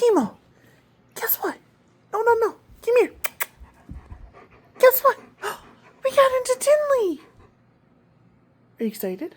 Timo, guess what? No, no, no. Come here. Guess what? We got into Tinley. Are you excited?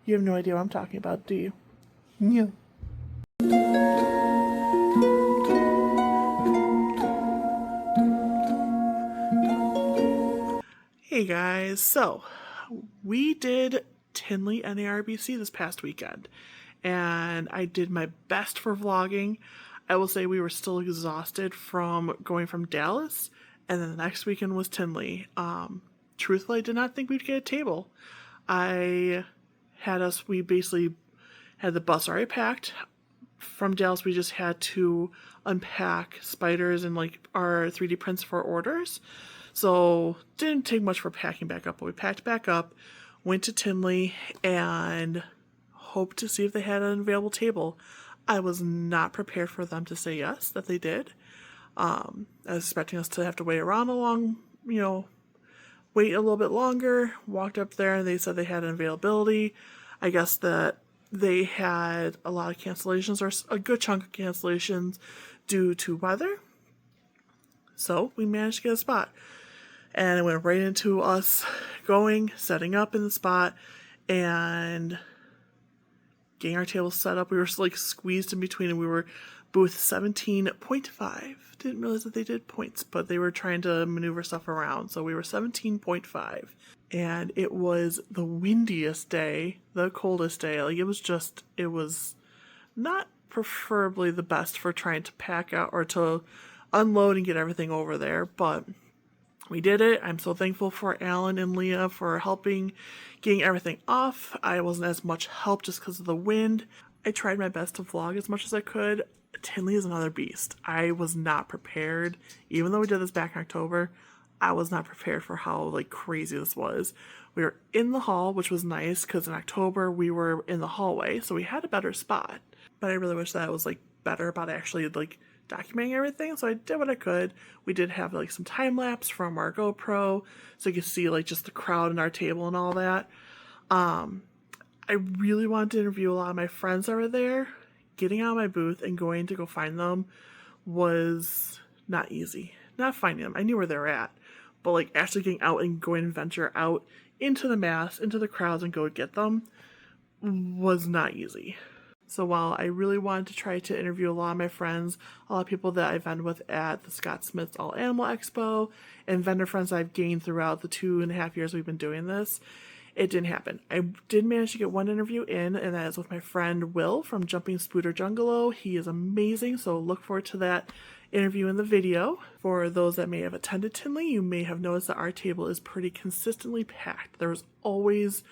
You have no idea what I'm talking about, do you? No. Hey guys, so we did Tinley NARBC this past weekend, and I did my best for vlogging. I will say we were still exhausted from going from Dallas, and then the next weekend was Tinley. Truthfully, I did not think we'd get a table. We basically had the bus already packed. From Dallas, we just had to unpack spiders and like our 3D prints for orders. So didn't take much for packing back up, but we packed back up, went to Tinley, and hoped to see if they had an available table. I was not prepared for them to say yes, that they did. I was expecting us to have to wait around wait a little bit longer. Walked up there and they said they had an availability. I guess that they had a lot of cancellations, or a good chunk of cancellations due to weather. So we managed to get a spot. And it went right into us setting up in the spot, and getting our tables set up. We were like squeezed in between, and we were booth 17.5. Didn't realize that they did points, but they were trying to maneuver stuff around. So we were 17.5. And it was the windiest day, the coldest day. Like it was not preferably the best for trying to pack out or to unload and get everything over there, but we did it. I'm so thankful for Alan and Leah for helping getting everything off. I wasn't as much help just because of the wind. I tried my best to vlog as much as I could. Tinley is another beast. I was not prepared. Even though we did this back in October, I was not prepared for how like crazy this was. We were in the hall, which was nice because in October we were in the hallway, so we had a better spot. But I really wish that it was like better about actually like documenting everything, so I did what I could. We did have like some time lapse from our GoPro, so you could see like just the crowd and our table and all that. I really wanted to interview a lot of my friends that were there. Getting out of my booth and going to go find them was not easy. Not finding them, I knew where they were at, but like actually getting out and going and venture out into the mass, into the crowds and go get them was not easy. So while I really wanted to try to interview a lot of my friends, a lot of people that I vended with at the Scott Smith's All Animal Expo, and vendor friends I've gained throughout the 2.5 years we've been doing this, it didn't happen. I did manage to get one interview in, and that is with my friend Will from Jumping Spooder Jungalow. He is amazing, so look forward to that interview in the video. For those that may have attended Tinley, you may have noticed that our table is pretty consistently packed. There was always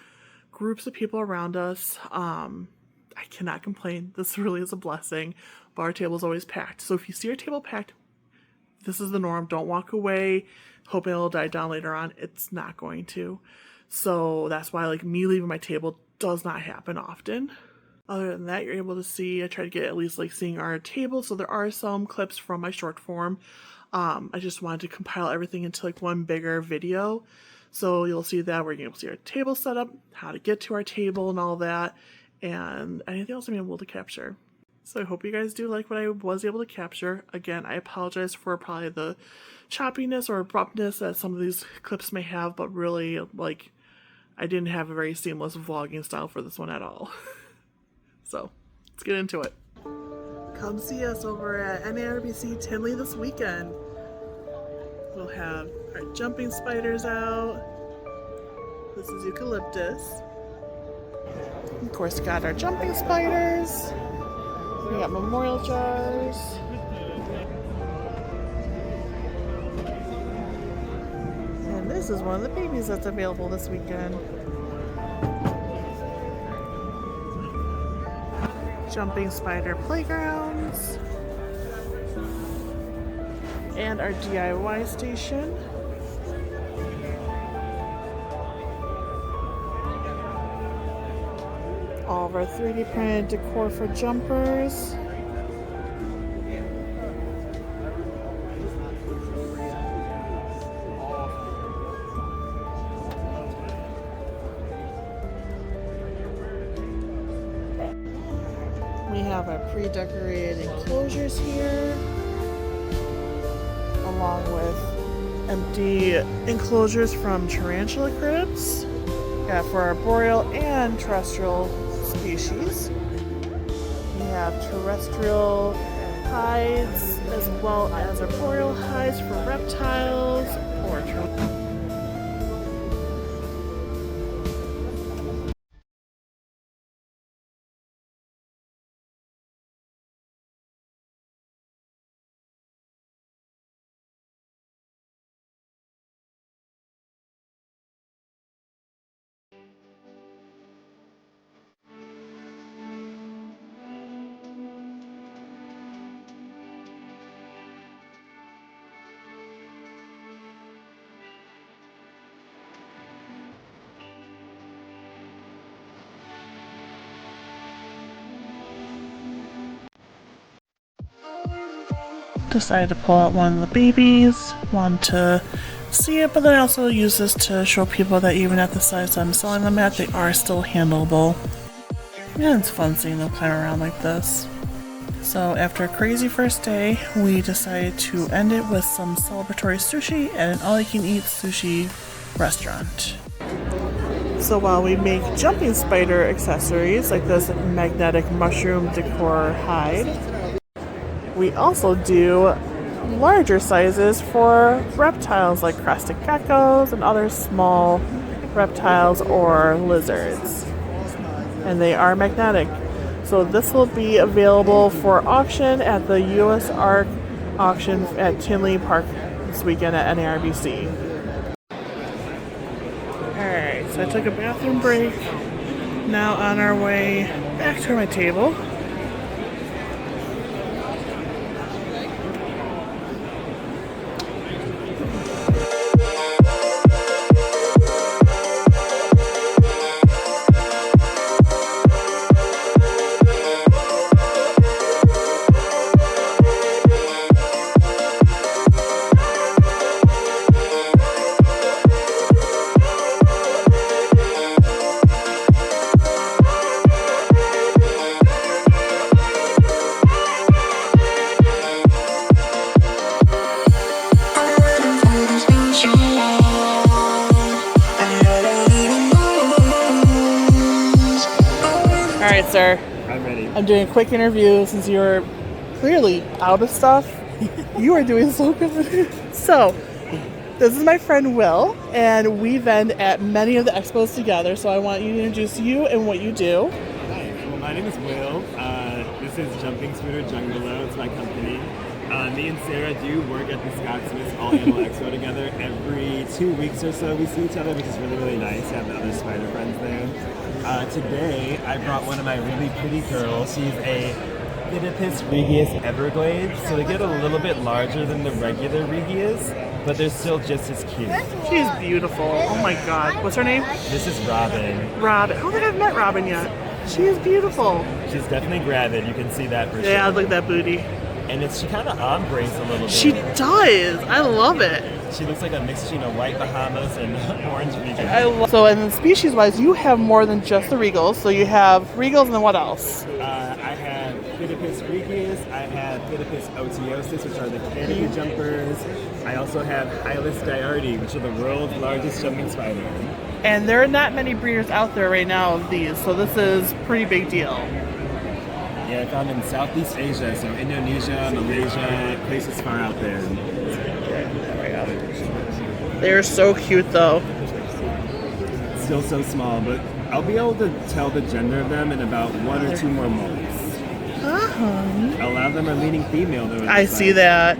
groups of people around us. I cannot complain. This really is a blessing. But our table is always packed. So if you see our table packed, this is the norm. Don't walk away hoping it'll die down later on. It's not going to. So that's why like me leaving my table does not happen often. Other than that, you're able to see, I try to get at least like seeing our table. So there are some clips from my short form. I just wanted to compile everything into like one bigger video. So you'll see that we're able to see our table setup, how to get to our table and all that, and anything else I'm able to capture. So I hope you guys do like what I was able to capture. Again, I apologize for probably the choppiness or abruptness that some of these clips may have, but really, like, I didn't have a very seamless vlogging style for this one at all. So, let's get into it. Come see us over at NARBC Tinley this weekend. We'll have our jumping spiders out. This is eucalyptus. Of course, got our jumping spiders. We got memorial jars. And this is one of the babies that's available this weekend. Jumping spider playgrounds. And our DIY station. All of our 3D printed decor for jumpers. We have have our pre-decorated enclosures here, along with empty enclosures from tarantula cribs. Got for our boreal and terrestrial species. We have terrestrial hides as well as our boreal hides for reptiles or decided to pull out one of the babies. Want to see it, but then I also use this to show people that even at the size I'm selling them at, they are still handleable. And it's fun seeing them climb around like this. So after a crazy first day, we decided to end it with some celebratory sushi at an all-you-can-eat sushi restaurant. So while we make jumping spider accessories like this magnetic mushroom decor hide, we also do larger sizes for reptiles like crested geckos and other small reptiles or lizards. And they are magnetic. So this will be available for auction at the US Ark auction at Tinley Park this weekend at NARBC. Alright, so I took a bathroom break. Now on our way back to my table. Alright, sir. I'm ready. I'm doing a quick interview since you're clearly out of stuff. You are doing so good. So, this is my friend Will, and we vend at many of the expos together, so I want you to introduce you and what you do. Hi, well, my name is Will. This is Jumping Spooder Jungalow. It's my company. Me and Sarah do work at the Scottsmith All Animal Expo together. Every 2 weeks or so we see each other, which is really, really nice to have the other spider friends there. Today, I brought one of my really pretty girls. She's a Phidippus regius Everglades, so they get a little bit larger than the regular regius, but they're still just as cute. She's beautiful. Oh my god. What's her name? This is Robin. Robin. I don't think I've met Robin yet. She is beautiful. She's definitely gravid, you can see that for sure. Yeah, look at that booty. And she kind of ombres a little bit. She does. I love it. She looks like a mix between a white Bahamas and orange regal. So, and then species-wise, you have more than just the regals. So you have regals, and then what else? I have Phidippus regius, I have Phidippus otiosus, which are the canopy jumpers. I also have Hylas diardi, which are the world's largest jumping spider. And there are not many breeders out there right now of these, so this is a pretty big deal. Yeah, I found in Southeast Asia, so Indonesia, Malaysia, places far out there. They're so cute, though. Still so small, but I'll be able to tell the gender of them in about 1 or 2 more months. A lot of them are leaning female, though. I see that.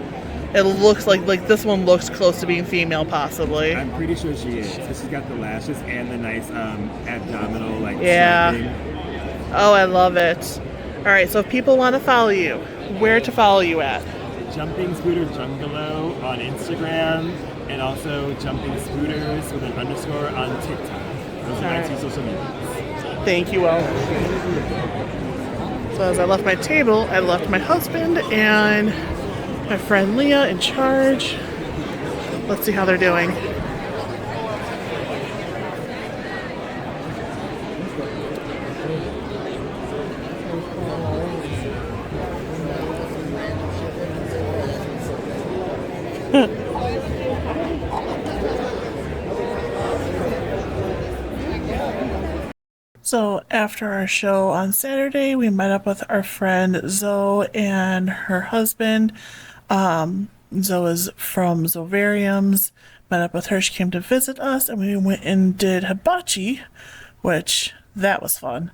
It looks like this one looks close to being female, possibly. I'm pretty sure she is. So she's got the lashes and the nice abdominal, yeah. Shaping. Oh, I love it. All right, so if people want to follow you, where to follow you at? Jumping Spooder Jungalow on Instagram, and also Jumping Spooders with an underscore on TikTok. Those are my 2 social medias. Thank you, Will. So as I left my table, I left my husband and my friend Leah in charge. Let's see how they're doing. So after our show on Saturday, we met up with our friend Zoe and her husband. Zoe is from Zovarium's. Met up with her. She came to visit us, and we went and did hibachi, which that was fun.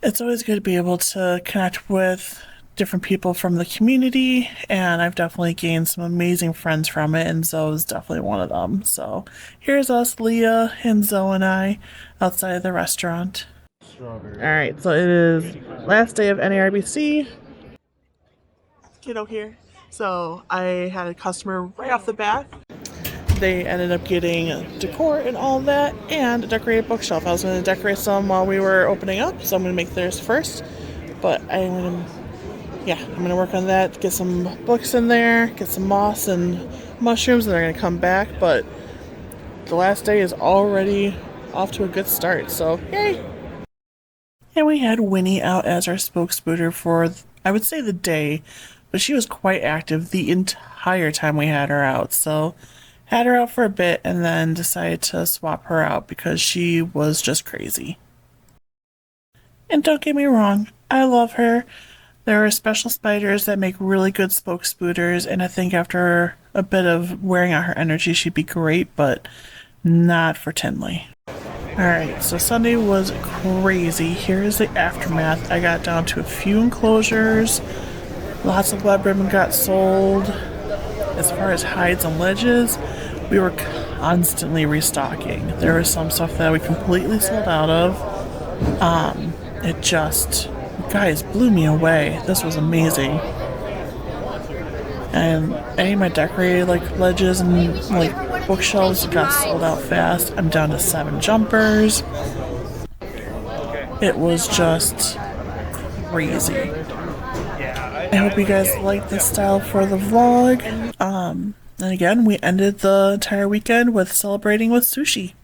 It's always good to be able to connect with different people from the community, and I've definitely gained some amazing friends from it, and Zoe's definitely one of them. So here's us, Leah and Zoe and I, outside of the restaurant. Alright, so it is last day of NARBC. Kiddo here. So I had a customer right off the bat. They ended up getting decor and all that, and a decorated bookshelf. I was going to decorate some while we were opening up, so I'm going to make theirs first. But I'm going to work on that, get some books in there, get some moss and mushrooms, and they're going to come back. But the last day is already off to a good start, so yay! And we had Winnie out as our spokespooder for, I would say, the day, but she was quite active the entire time we had her out. So had her out for a bit and then decided to swap her out because she was just crazy. And don't get me wrong, I love her. There are special spiders that make really good spokespooters, and I think after a bit of wearing out her energy, she'd be great, but not for Tinley. Alright, so Sunday was crazy. Here's the aftermath. I got down to a few enclosures. Lots of web ribbon got sold. As far as hides and ledges, we were constantly restocking. There was some stuff that we completely sold out of. It just, guys, blew me away. This was amazing. And any of my decorated ledges and bookshelves got sold out fast. I'm down to 7 jumpers. It was just crazy. I hope you guys like this style for the vlog. And again, we ended the entire weekend with celebrating with sushi.